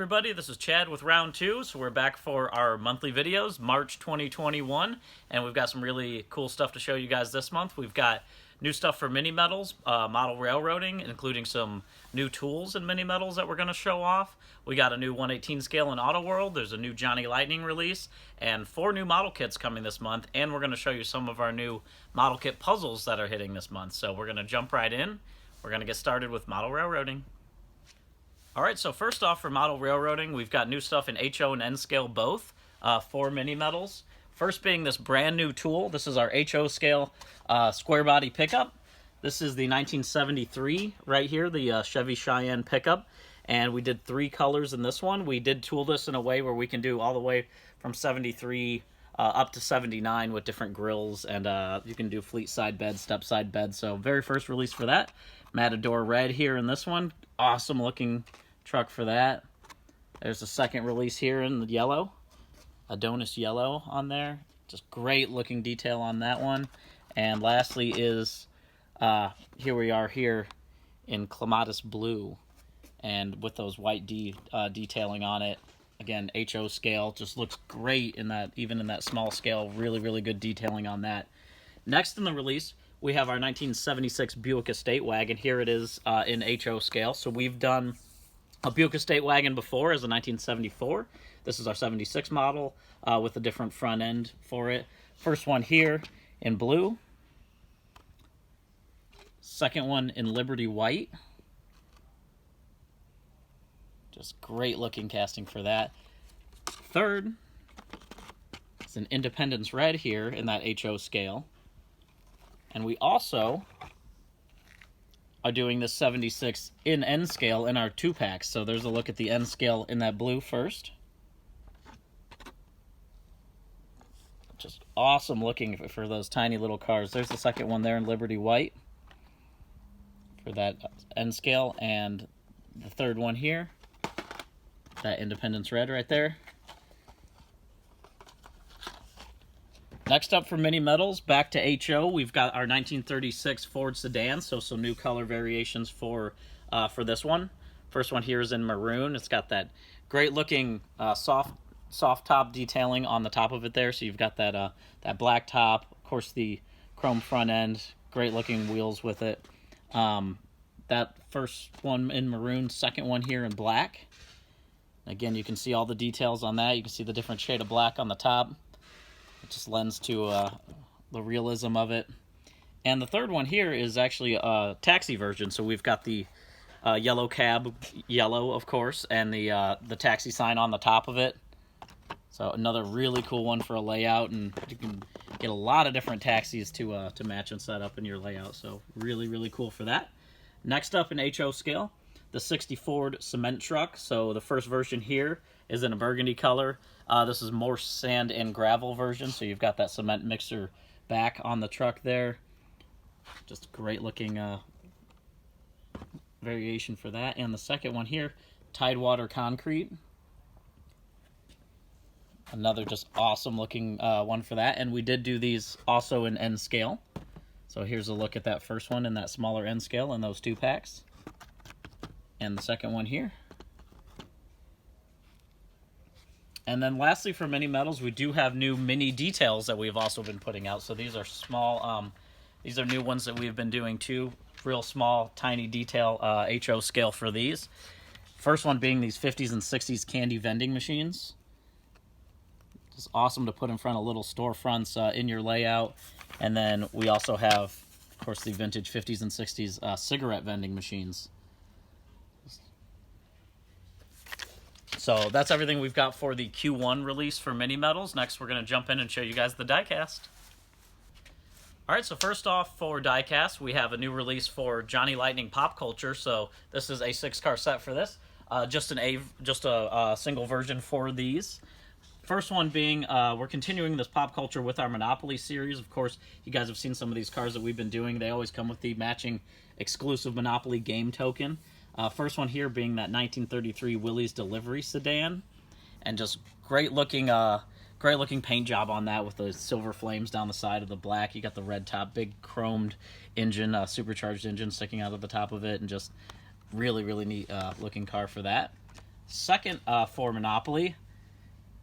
everybody, this is Chad with round 2, so we're back for our monthly videos, March 2021, and we've got some really cool stuff to show you guys this month. We've got new stuff for mini metals, model railroading, including some new tools and mini metals that we're going to show off. We got a new 1/18 scale in Auto World, there's a new Johnny Lightning release, and 4 new model kits coming this month, and we're going to show you some of our new model kit puzzles that are hitting this month. So we're going to jump right in. We're going to get started with model railroading. Alright, so first off for model railroading, we've got new stuff in HO and N scale both, 4 mini metals. First being this brand new tool. This is our HO scale square body pickup. This is the 1973 right here, the Chevy Cheyenne pickup. And we did 3 colors in this one. We did tool this in a way where we can do all the way from 73 up to 79 with different grills. And you can do fleet side bed, step side bed. So very first release for that. Matador red here in this one. Awesome looking truck for that. There's a second release here in the yellow. Adonis yellow on there. Just great looking detail on that one. And lastly is, here we are here in Clematis blue. And with those white detailing on it. Again, HO scale. Just looks great in that, even in that small scale. Really, really good detailing on that. Next in the release, we have our 1976 Buick Estate wagon. Here it is in HO scale. So we've done a Buick Estate wagon before as a 1974. This is our 76 model with a different front end for it. First one here in blue. Second one in Liberty white. Just great looking casting for that. Third is an Independence red here in that HO scale. And we also are doing this 76 in N scale in our 2-packs. So there's a look at the N scale in that blue first. Just awesome looking for those tiny little cars. There's the second one there in Liberty white for that N scale. And the third one here, that Independence red right there. Next up for mini metals, back to HO, we've got our 1936 Ford sedan, so some new color variations for this one. First one here is in maroon. It's got that great looking soft top detailing on the top of it there. So you've got that that black top, of course the chrome front end, great looking wheels with it. That first one in maroon, second one here in black. Again, you can see all the details on that. You can see the different shade of black on the top. It just lends to the realism of it. And the third one here is actually a taxi version. So we've got the yellow cab, yellow of course, and the taxi sign on the top of it. So another really cool one for a layout, and you can get a lot of different taxis to match and set up in your layout. So really, really cool for that. Next up in HO scale, the 60 Ford cement truck. So the first version here is in a burgundy color. This is more sand and gravel version, so you've got that cement mixer back on the truck there. Just great looking variation for that. And the second one here, Tidewater concrete. Another just awesome looking one for that. And we did do these also in N scale. So here's a look at that first one in that smaller N scale in those 2-packs. And the second one here. And then lastly for mini metals, we do have new mini details that we've also been putting out. So these are small, these are new ones that we've been doing too. Real small, tiny detail HO scale for these. First one being these 50s and 60s candy vending machines. It's awesome to put in front of little storefronts in your layout. And then we also have, of course, the vintage 50s and 60s cigarette vending machines. So that's everything we've got for the Q1 release for mini metals. Next, we're going to jump in and show you guys the Diecast. All right, so first off for Diecast, we have a new release for Johnny Lightning Pop Culture. So this is a 6-car set for this. Just a single version for these. First one being, we're continuing this pop culture with our Monopoly series. Of course, you guys have seen some of these cars that we've been doing. They always come with the matching exclusive Monopoly game token. First one here being that 1933 Willys Delivery sedan, and just great looking paint job on that with the silver flames down the side of the black. You got the red top, big chromed engine, supercharged engine sticking out of the top of it, and just really, really neat looking car for that. Second, for Monopoly,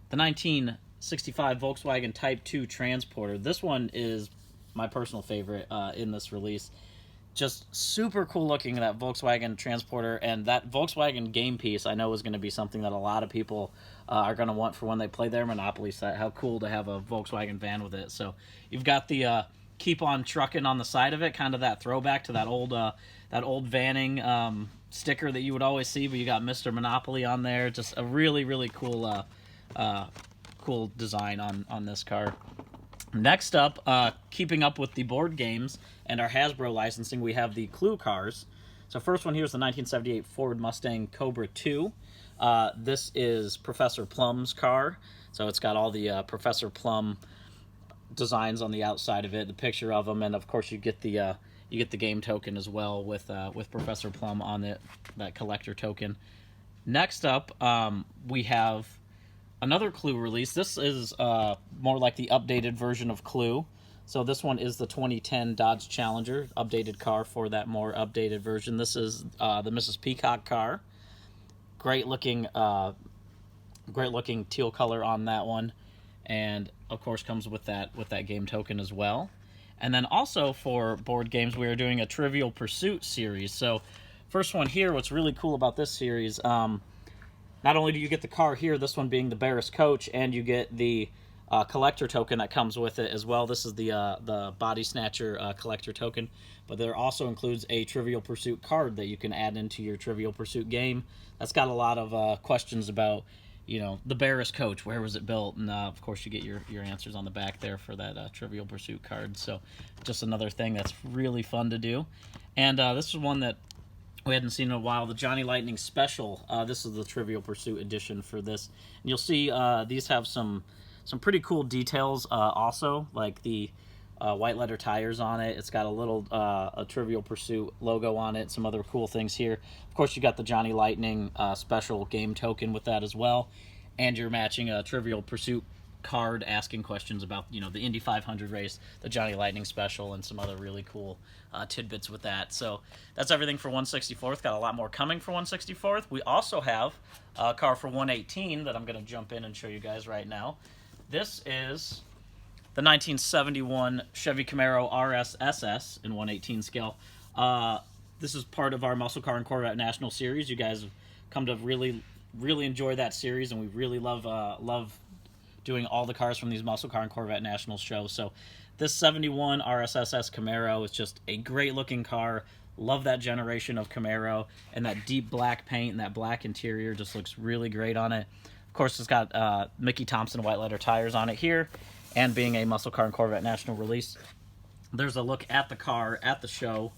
the 1965 Volkswagen Type 2 Transporter. This one is my personal favorite in this release. Just super cool looking, that Volkswagen Transporter, and that Volkswagen game piece I know is going to be something that a lot of people are going to want for when they play their Monopoly set. How cool to have a Volkswagen van with it. So you've got the keep on trucking on the side of it, kind of that throwback to that old vanning sticker that you would always see, but you got Mr. Monopoly on there. Just a really, really cool cool design on this car. Next up, keeping up with the board games and our Hasbro licensing, we have the Clue cars. So first one here is the 1978 Ford Mustang Cobra 2. This is Professor Plum's car. So it's got all the Professor Plum designs on the outside of it, the picture of him, and of course you get the game token as well with Professor Plum on it, that collector token. Next up, we have another Clue release. This is more like the updated version of Clue. So this one is the 2010 Dodge Challenger, updated car for that more updated version. This is the Mrs. Peacock car. Great looking teal color on that one, and of course comes with that game token as well. And then also for board games, we are doing a Trivial Pursuit series. So first one here, what's really cool about this series, not only do you get the car here, this one being the Barris Coach, and you get the collector token that comes with it as well. This is the Body Snatcher collector token, but there also includes a Trivial Pursuit card that you can add into your Trivial Pursuit game. That's got a lot of questions about, the Barris Coach, where was it built? And of course you get your answers on the back there for that Trivial Pursuit card. So just another thing that's really fun to do. And this is one that we hadn't seen in a while, the Johnny Lightning Special. This is the Trivial Pursuit edition for this. And you'll see these have some pretty cool details also, like the white letter tires on it. It's got a little a Trivial Pursuit logo on it, some other cool things here. Of course, you got the Johnny Lightning Special game token with that as well. And you're matching a Trivial Pursuit card asking questions about, the Indy 500 race, the Johnny Lightning Special, and some other really cool tidbits with that. So that's everything for 164th. Got a lot more coming for 164th. We also have a car for 118 that I'm going to jump in and show you guys right now. This is the 1971 Chevy Camaro RS SS in 118 scale. This is part of our Muscle Car and Corvette National Series. You guys have come to really, really enjoy that series, and we really love doing all the cars from these Muscle Car and Corvette National shows. So this 71 RSSS Camaro is just a great looking car. Love that generation of Camaro, and that deep black paint and that black interior just looks really great on it. Of course, it's got Mickey Thompson white letter tires on it here, and being a Muscle Car and Corvette National release, there's a look at the car at the show,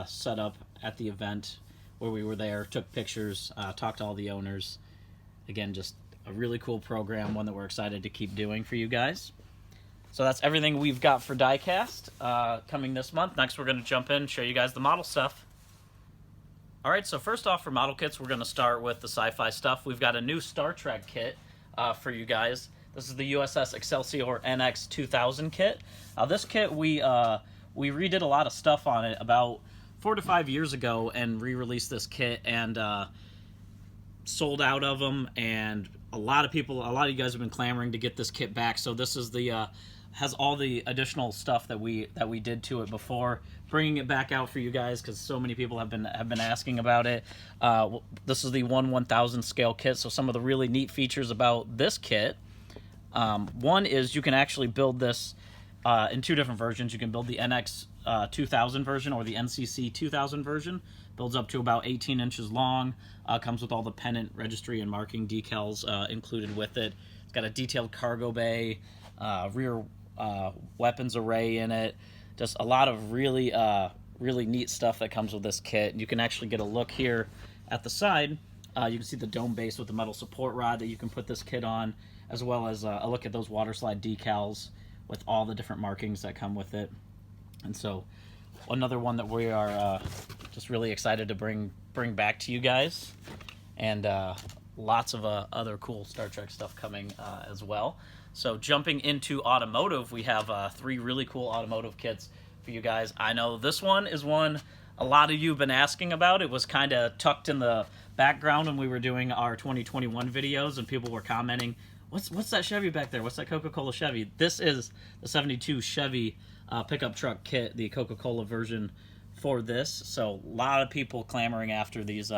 set up at the event where we were there, took pictures, talked to all the owners. Again, just a really cool program, one that we're excited to keep doing for you guys. So that's everything we've got for Diecast coming this month. Next, we're going to jump in and show you guys the model stuff. All right, so first off for model kits, we're going to start with the sci-fi stuff. We've got a new Star Trek kit for you guys. This is the USS Excelsior NX 2000 kit. This kit, we redid a lot of stuff on it about 4 to 5 years ago and re-released this kit, and sold out of them, and a lot of you guys have been clamoring to get this kit back. So this is the has all the additional stuff that we did to it before, bringing it back out for you guys because so many people have been asking about it. This is the 1/1000 scale kit. So some of the really neat features about this kit, one is you can actually build this in 2 different versions. You can build the NX 2000 version or the NCC 2000 version. Builds up to about 18 inches long. Comes with all the pennant, registry, and marking decals included with it. It's got a detailed cargo bay, rear weapons array in it. Just a lot of really neat stuff that comes with this kit. You can actually get a look here at the side. You can see the dome base with the metal support rod that you can put this kit on, as well as a look at those water slide decals with all the different markings that come with it. And so another one that we are just really excited to bring back to you guys, and lots of other cool Star Trek stuff coming as well. So jumping into automotive, we have 3 really cool automotive kits for you guys. I know this one is one a lot of you have been asking about. It was kind of tucked in the background when we were doing our 2021 videos, and people were commenting, what's that Chevy back there? What's that Coca-Cola Chevy? This is the 72 Chevy pickup truck kit, the Coca-Cola version for this. So a lot of people clamoring after these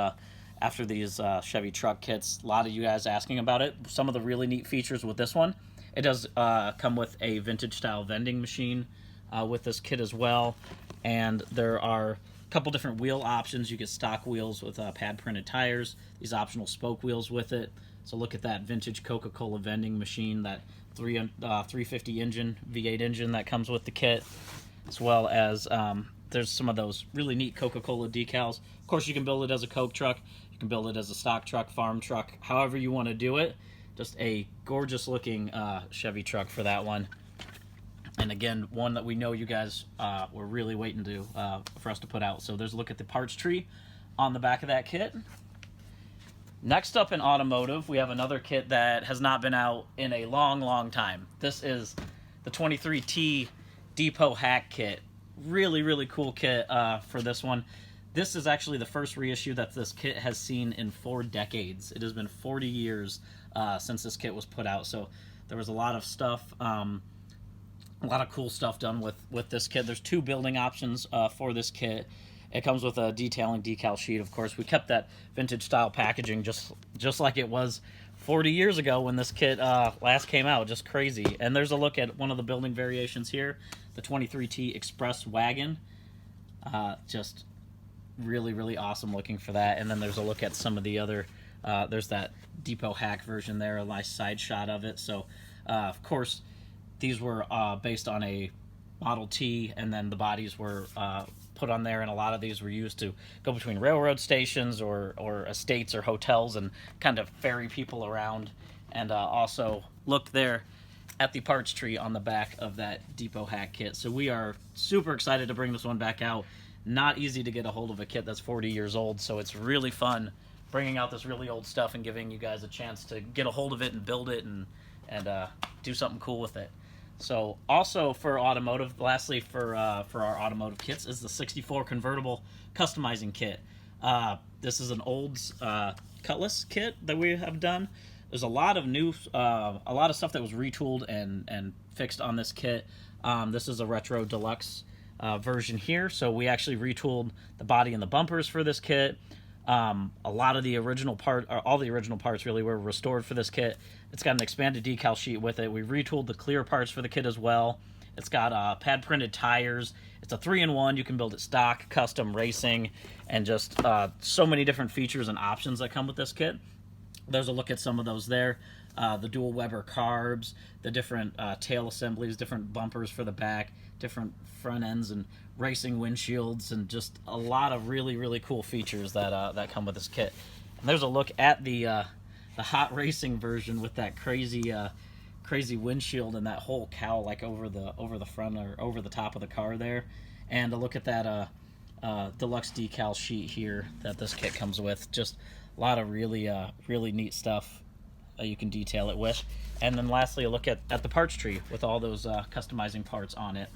Chevy truck kits. A lot of you guys asking about it. Some of the really neat features with this one, it does come with a vintage style vending machine with this kit as well, and there are a couple different wheel options. You get stock wheels with pad printed tires, these optional spoke wheels with it. So look at that vintage Coca-Cola vending machine, that 350 engine, V8 engine that comes with the kit, as well as there's some of those really neat Coca-Cola decals. Of course, you can build it as a Coke truck, you can build it as a stock truck, farm truck, however you want to do it. Just a gorgeous looking Chevy truck for that one. And again, one that we know you guys were really waiting to for us to put out. So there's a look at the parts tree on the back of that kit. Next up in automotive, we have another kit that has not been out in a long time. This is the 23T Depot Hack Kit. Really cool kit for this one. This is actually the first reissue that this kit has seen in 4 decades. It has been 40 years since this kit was put out. So there was a lot of stuff, a lot of cool stuff done with this kit. There's 2 building options for this kit. It comes with a detailing decal sheet, of course. We kept that vintage style packaging just like it was 40 years ago when this kit last came out. Just crazy. And there's a look at one of the building variations here, the 23T Express Wagon. Just really awesome looking for that. And then there's a look at some of the other, there's that Depot Hack version there, a nice side shot of it. So, of course, these were based on a Model T, and then the bodies were put on there, and a lot of these were used to go between railroad stations or estates or hotels and kind of ferry people around. And also look there at the parts tree on the back of that Depot Hack kit. So we are super excited to bring this one back out. Not easy to get a hold of a kit that's 40 years old, so it's really fun bringing out this really old stuff and giving you guys a chance to get a hold of it and build it and do something cool with it. So also for automotive, lastly for our automotive kits, is the 64 convertible customizing kit. This is an Olds Cutlass kit that we have done. There's a lot of new, a lot of stuff that was retooled and fixed on this kit. This is a retro deluxe version here, so we actually retooled the body and the bumpers for this kit. A lot of the original part, or all the original parts really, were restored for this kit. It's got an expanded decal sheet with it. We retooled the clear parts for the kit as well. It's got pad printed tires. It's a 3-in-1. You can build it stock, custom, racing, and just so many different features and options that come with this kit. There's a look at some of those there. The dual Weber carbs, the different tail assemblies, different bumpers for the back, different front ends and racing windshields, and just a lot of really cool features that come with this kit. And there's a look at the hot racing version with that crazy windshield and that whole cowl like over the front or over the top of the car there. And a look at that deluxe decal sheet here that this kit comes with. Just a lot of really neat stuff you can detail it with. And then lastly, a look at the parts tree with all those customizing parts on it.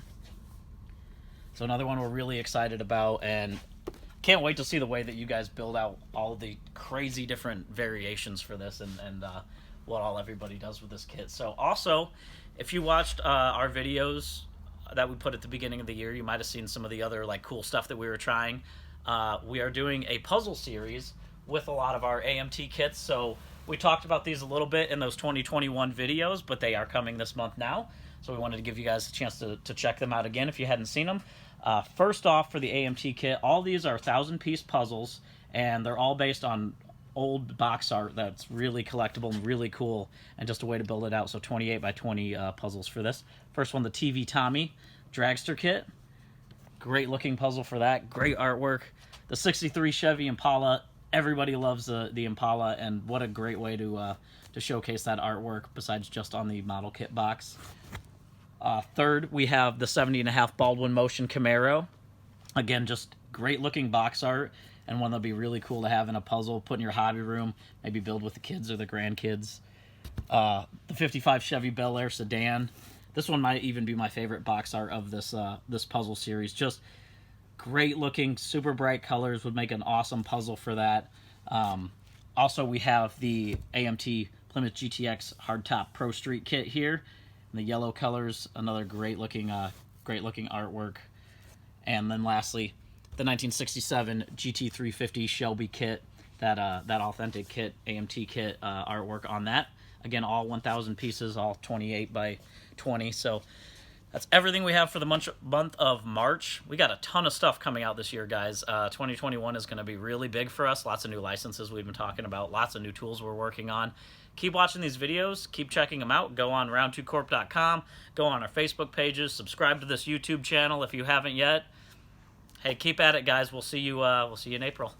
So another one we're really excited about, and can't wait to see the way that you guys build out all the crazy different variations for this and what all everybody does with this kit. So also, if you watched our videos that we put at the beginning of the year, you might have seen some of the other like cool stuff that we were trying. We are doing a puzzle series with a lot of our AMT kits. So we talked about these a little bit in those 2021 videos, but they are coming this month now. So we wanted to give you guys a chance to check them out again if you hadn't seen them. First off, for the AMT kit, all these are 1,000-piece puzzles, and they're all based on old box art that's really collectible and really cool, and just a way to build it out. So 28 by 20 puzzles for this. First one, the TV Tommy Dragster kit. Great looking puzzle for that. Great artwork. The 63 Chevy Impala. Everybody loves the Impala, and what a great way to showcase that artwork besides just on the model kit box. Third, we have the 70.5 Baldwin Motion Camaro. Again, just great looking box art, and one that'll be really cool to have in a puzzle, put in your hobby room, maybe build with the kids or the grandkids. The 55 Chevy Bel Air sedan. This one might even be my favorite box art of this this puzzle series. Just Great looking, super bright colors would make an awesome puzzle for that. Also, we have the AMT Plymouth GTX Hardtop Pro Street kit here. In the yellow colors, another great looking artwork. And then lastly, the 1967 GT350 Shelby kit, that authentic kit, AMT kit artwork on that. Again, all 1,000 pieces, all 28 by 20. So that's everything we have for the month of March. We got a ton of stuff coming out this year, guys. 2021 is going to be really big for us. Lots of new licenses we've been talking about. Lots of new tools we're working on. Keep watching these videos. Keep checking them out. Go on round2corp.com. Go on our Facebook pages. Subscribe to this YouTube channel if you haven't yet. Hey, keep at it, guys. We'll see you in April.